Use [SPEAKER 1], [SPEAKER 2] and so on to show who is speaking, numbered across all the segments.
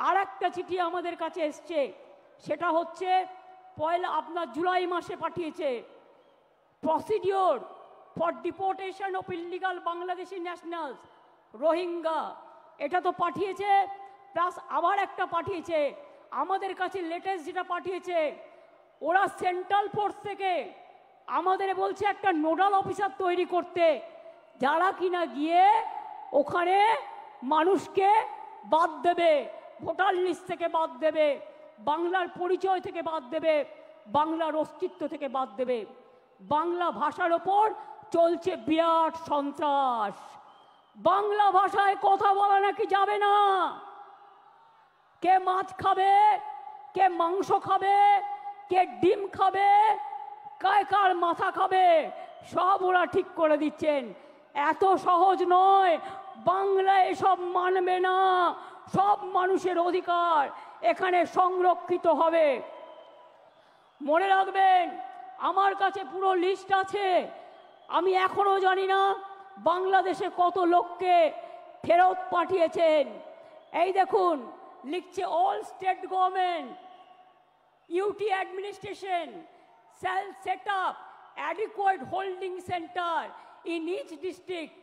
[SPEAKER 1] আর একটা চিঠি আমাদের কাছে এসছে, সেটা হচ্ছে আপনার জুলাই মাসে পাঠিয়েছে, procedure for deportation of illegal Bangladeshi nationals Rohingya, এটা তো পাঠিয়েছে। প্লাস আবার একটা পাঠিয়েছে আমাদের কাছে, লেটেস্ট যেটা পাঠিয়েছে, ওরা সেন্ট্রাল ফোর্স থেকে আমাদের বলছে একটা নোডাল অফিসার তৈরি করতে, যারা কিনা গিয়ে ওখানে মানুষকে বাদ দেবে, ভোটার লিস্ট থেকে বাদ দেবে, বাংলার পরিচয় থেকে বাদ দেবে, বাংলার অস্তিত্ব থেকে বাদ দেবে। বাংলা ভাষার ওপর চলছে বিরাট সন্ত্রাস। বাংলা ভাষায় কথা বলা নাকি যাবে না। কে মাছ খাবে, কে মাংস খাবে, কে ডিম খাবে, কার মাথা খাবে, সব ওরা ঠিক করে দিচ্ছেন। এত সহজ নয়, বাংলা এসব মানবে না। সব মানুষের অধিকার এখানে সংরক্ষিত হবে। মনে রাখবেন, আমার কাছে পুরো লিস্ট আছে। আমি এখনো জানি না বাংলাদেশে কত লোককে ফেরত পাঠিয়েছেন। এই দেখুন, লিখছে all state government UT administration shall set up adequate holding center in each district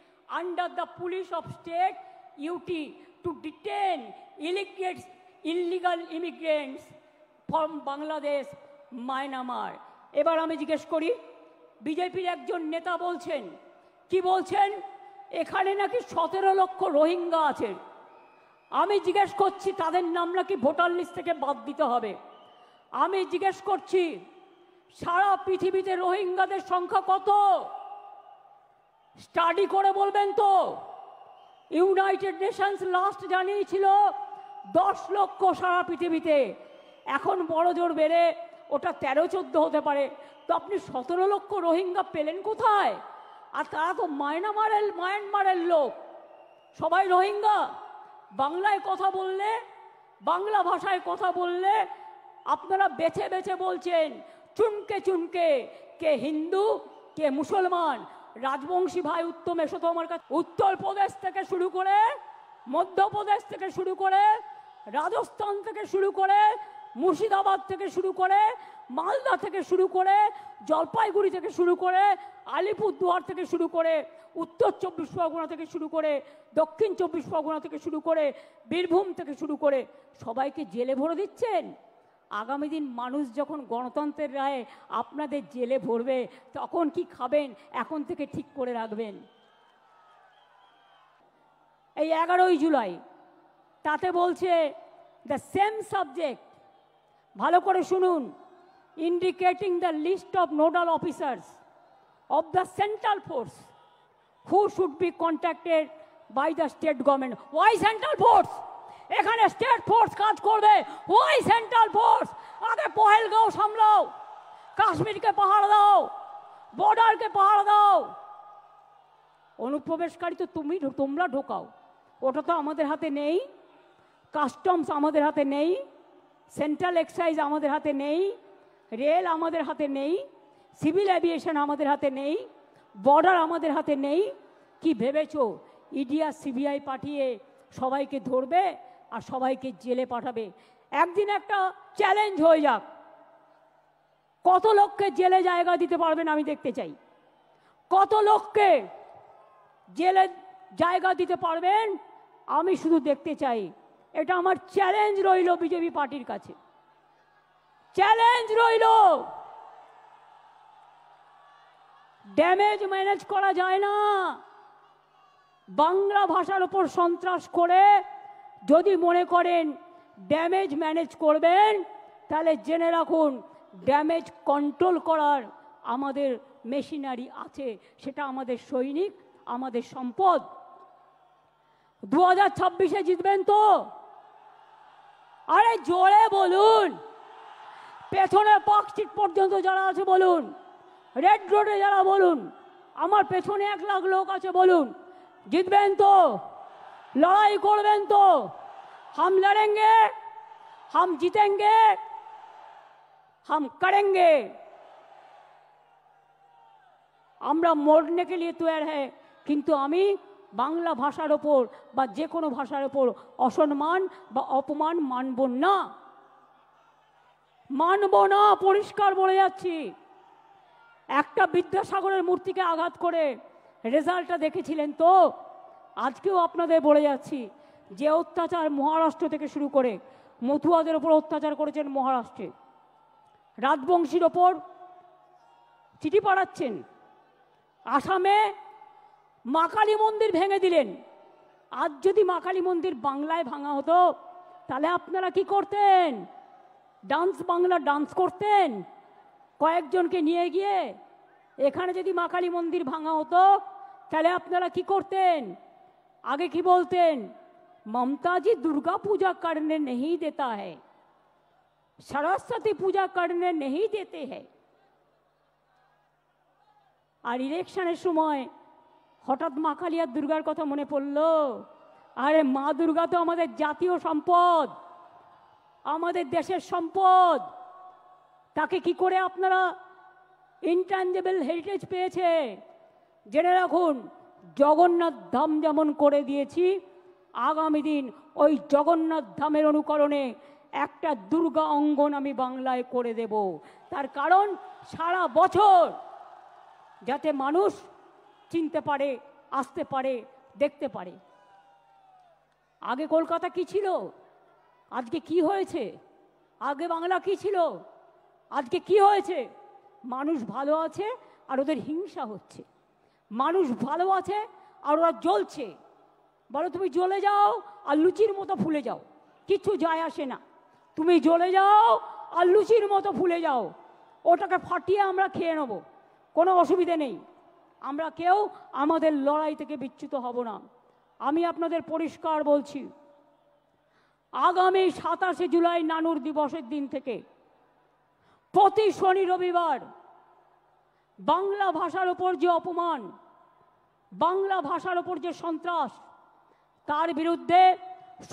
[SPEAKER 1] under the police of state UT to detain illegal immigrants from Bangladesh, Myanmar. এবার আমি জিজ্ঞেস করি, বিজেপির একজন নেতা বলছেন, কি বলছেন, এখানে নাকি 17 লক্ষ রোহিঙ্গা আছে। আমি জিজ্ঞেস করছি তাদের নাম নাকি ভোটার লিস্ট থেকে বাদ দিতে হবে। আমি জিজ্ঞেস করছি সারা পৃথিবীতে রোহিঙ্গাদের সংখ্যা কত? স্টাডি করে বলবেন তো। ইউনাইটেড নেশনস লাস্ট জানিয়েছিল 10 লক্ষ সারা পৃথিবীতে। এখন বড় জোর বেড়ে ওটা 13-14 হতে পারে। তো আপনি 17 লক্ষ রোহিঙ্গা পেলেন কোথায়? আর তারা তো মায়ানমারের লোক, সবাই রোহিঙ্গা। বাংলায় কথা বললে, বাংলা ভাষায় কথা বললে আপনারা বেছে বেছে বলছেন, চুনকে চুনকে, কে হিন্দু কে মুসলমান। রাজবংশী ভাই উত্তম, এসো তো আমার কাছে। উত্তরপ্রদেশ থেকে শুরু করে, মধ্যপ্রদেশ থেকে শুরু করে, রাজস্থান থেকে শুরু করে, মুর্শিদাবাদ থেকে শুরু করে, মালদা থেকে শুরু করে, জলপাইগুড়ি থেকে শুরু করে, আলিপুরদুয়ার থেকে শুরু করে, উত্তর 24 পরগনা থেকে শুরু করে, দক্ষিণ 24 পরগনা থেকে শুরু করে, বীরভূম থেকে শুরু করে সবাইকে জেলে ভরে দিচ্ছেন। আগামী দিন মানুষ যখন গণতন্ত্রের রায়ে আপনাদের জেলে ভরবে, তখন কি খাবেন এখন থেকে ঠিক করে রাখবেন। এই 11ই জুলাই তাতে বলছে দ্য সেম সাবজেক্ট, ভালো করে শুনুন, indicating the list of nodal officers of the central force who should be contacted by the state government. Why central force? এখানে স্টেট ফোর্স কাজ করবে। Why central force? আগে পহেলগাঁও সামলাও, কাশ্মীরকে পাহাড় দাও, বর্ডারকে পাহাড় দাও। অনুপ্রবেশকারী তো তোমরা ঢোকাও, ওটা তো আমাদের হাতে নেই। কাস্টমস আমাদের হাতে নেই, সেন্ট্রাল এক্সাইজ আমাদের হাতে নেই, রেল আমাদের হাতে নেই, সিভিল এভিয়েশন আমাদের হাতে নেই, বর্ডার আমাদের হাতে নেই। কি ভেবেছো ইডি আর সিবিআই পাঠিয়ে সবাইকে ধরবে আর সবাইকে জেলে পাঠাবে? একদিন একটা চ্যালেঞ্জ হয়ে যাক, কত লোককে জেলে জায়গা দিতে পারবেন আমি দেখতে চাই। কত লোককে জেলে জায়গা দিতে পারবেন আমি শুধু দেখতে চাই। এটা আমার চ্যালেঞ্জ রইল বিজেপি পার্টির কাছে, চ্যালেঞ্জ রইল। ড্যামেজ ম্যানেজ করা যায় না। বাংলা ভাষার উপর সন্ত্রাস করে যদি মনে করেন ড্যামেজ ম্যানেজ করবেন, তাহলে জেনে রাখুন ড্যামেজ কন্ট্রোল করার আমাদের মেশিনারি আছে, সেটা আমাদের সৈনিক, আমাদের সম্পদ। 2026-এ জিতবেন তো? আরে জোরে বলুন। পেছনে পার্ক স্ট্রিট পর্যন্ত যারা আছে বলুন, রেড রোডে যারা বলুন, আমার পেছনে 1 লাখ লোক আছে বলুন, জিতবেন তো? লড়াই করবেন তো? हम लड़ेंगे, हम जीतेंगे, हम करेंगे। আমরা মরने के लिए तैयार है, কিন্তু আমি বাংলা ভাষার ওপর বা যে কোনো ভাষার ওপর অসম্মান বা অপমান মানব না, মানব না, পরিষ্কার বলে যাচ্ছি। একটা বিদ্যাসাগরের মূর্তিকে আঘাত করে রেজাল্টটা দেখেছিলেন তো? আজকেও আপনাদের বলে যাচ্ছি, যে অত্যাচার মহারাষ্ট্র থেকে শুরু করে মতুয়াদের ওপর অত্যাচার করেছেন মহারাষ্ট্রে, রাজবংশীর ওপর চিঠি পাঠাচ্ছেন, আসামে মা কালী মন্দির ভেঙে দিলেন। আজ যদি মা কালী মন্দির বাংলায় ভাঙা হতো তাহলে আপনারা কি করতেন? ডান্স বাংলা ডান্স করতেন কয়েকজনকে নিয়ে গিয়ে। এখানে যদি মা কালী মন্দির ভাঙা হতো তাহলে আপনারা কি করতেন? आगे की बोलते हैं, ममता जी दुर्गा पूजा करने नहीं देता है, सरस्वती पूजा करने नहीं देते हैं। আর ইলেকশনের সময় হঠাৎ মা কালী আর দুর্গার কথা মনে পড়লো। আরে মা দুর্গা তো আমাদের জাতীয় সম্পদ, আমাদের দেশের সম্পদ। তাকে কি করে আপনারা ইনট্যাঞ্জেবল হেরিটেজ পেয়েছে? জেনে রাখুন, জগন্নাথ ধাম যেমন করে দিয়েছি, আগামী দিন ওই জগন্নাথ ধামের অনুকরণে একটা দুর্গা অঙ্গন আমি বাংলায় করে দেব। তার কারণ সারা বছর যাতে মানুষ চিনতে পারে, আসতে পারে, দেখতে পারে। আগে কলকাতা কি ছিল, আজকে কি হয়েছে? আগে বাংলা কি ছিল, আজকে কি হয়েছে? মানুষ ভালো আছে আর ওদের হিংসা হচ্ছে। মানুষ ভালো আছে আর ওরা জ্বলছে। বলো তুমি জ্বলে যাও আর লুচির মতো ফুলে যাও, কিচ্ছু যায় আসে না। তুমি জ্বলে যাও আর লুচির মতো ফুলে যাও, ওটাকে ফাটিয়ে আমরা খেয়ে নেব, কোনো অসুবিধে নেই। আমরা কেউ আমাদের লড়াই থেকে বিচ্যুত হব না। আমি আপনাদের পরিষ্কার বলছি, আগামী 27শে জুলাই নানুর দিবসের দিন থেকে প্রতি শনি রবিবার বাংলা ভাষার ওপর যে অপমান, বাংলা ভাষার ওপর যে সন্ত্রাস, তার বিরুদ্ধে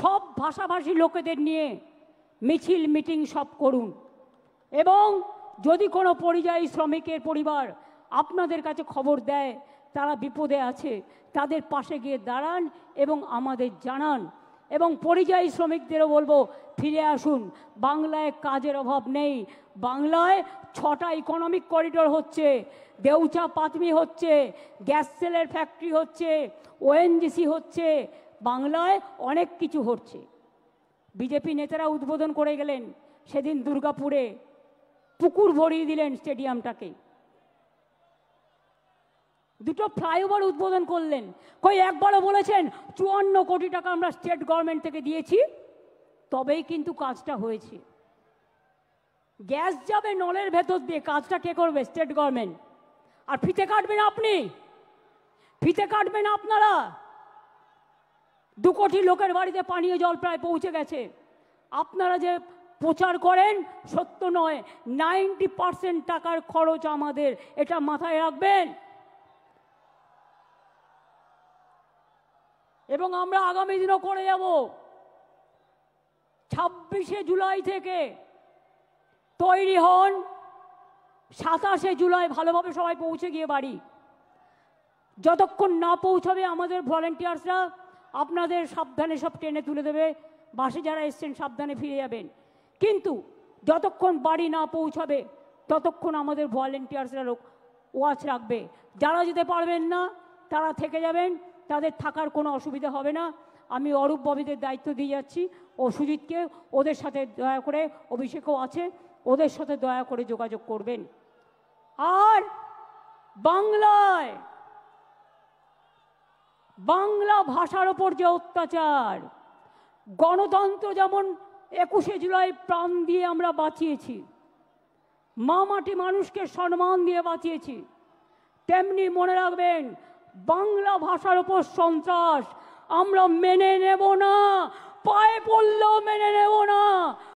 [SPEAKER 1] সব ভাষাভাষী লোকেদের নিয়ে মিছিল মিটিং সব করুন। এবং যদি কোনো পরিযায়ী শ্রমিকের পরিবার আপনাদের কাছে খবর দেয় তারা বিপদে আছে, তাদের পাশে গিয়ে দাঁড়ান এবং আমাদের জানান। এবং পরিযায়ী শ্রমিকদেরও বলবো, ফিরে আসুন, বাংলায় কাজের অভাব নেই। বাংলায় 6টা ইকোনমিক করিডোর হচ্ছে, দেউচা পাতমি হচ্ছে, গ্যাস সেলের ফ্যাক্টরি হচ্ছে, ওএনজিসি হচ্ছে, বাংলায় অনেক কিছু হচ্ছে। বিজেপি নেতারা উদ্বোধন করে গেলেন সেদিন দুর্গাপুরে, পুকুর ভরিয়ে দিলেন স্টেডিয়ামটাকে, 2টো ফ্লাইওভার উদ্বোধন করলেন। কই একবারও বলেছেন 54 কোটি টাকা আমরা স্টেট গভর্নমেন্ট থেকে দিয়েছি, তবেই কিন্তু কাজটা হয়েছে। গ্যাস যাবে নলের ভেতর দিয়ে, কাজটা কে করবে? State government. আর ফিতে কাটবেন আপনি, ফিতে কাটবেন আপনারা। 2 কোটি লোকের বাড়িতে পানীয় জল প্রায় পৌঁছে গেছে। আপনারা যে প্রচার করেন সত্য নয়, 90% টাকার খরচ আমাদের, এটা মাথায় রাখবেন। এবং আমরা আগামী দিনও করে যাব। 26শে জুলাই থেকে তৈরি হন, 27শে জুলাই ভালোভাবে সবাই পৌঁছে গিয়ে বাড়ি। যতক্ষণ না পৌঁছাবে আমাদের ভলেন্টিয়ার্সরা আপনাদের সাবধানে সব টেনে তুলে দেবে, বাসে যারা এসছেন সাবধানে ফিরে যাবেন। কিন্তু যতক্ষণ বাড়ি না পৌঁছাবে ততক্ষণ আমাদের ভলেন্টিয়ার্সরা ওয়াচ রাখবে। যারা যেতে পারবেন না তারা থেকে যাবেন, তাদের থাকার কোনো অসুবিধা হবে না। আমি অরূপ ববিদের দায়িত্ব দিয়ে যাচ্ছি ও সুজিতকে, ওদের সাথে দয়া করে, অভিষেকও আছে, ওদের সাথে দয়া করে যোগাযোগ করবেন। আর বাংলায় বাংলা ভাষার ওপর যে অত্যাচার, গণতন্ত্র যেমন 21শে জুলাই প্রাণ দিয়ে আমরা বাঁচিয়েছি, মা মাটি মানুষকে সম্মান দিয়ে বাঁচিয়েছি, তেমনি মনে রাখবেন বাংলা ভাষার ওপর সন্ত্রাস আমরা মেনে নেব না, পায়ে পড়লেও মেনে নেব না।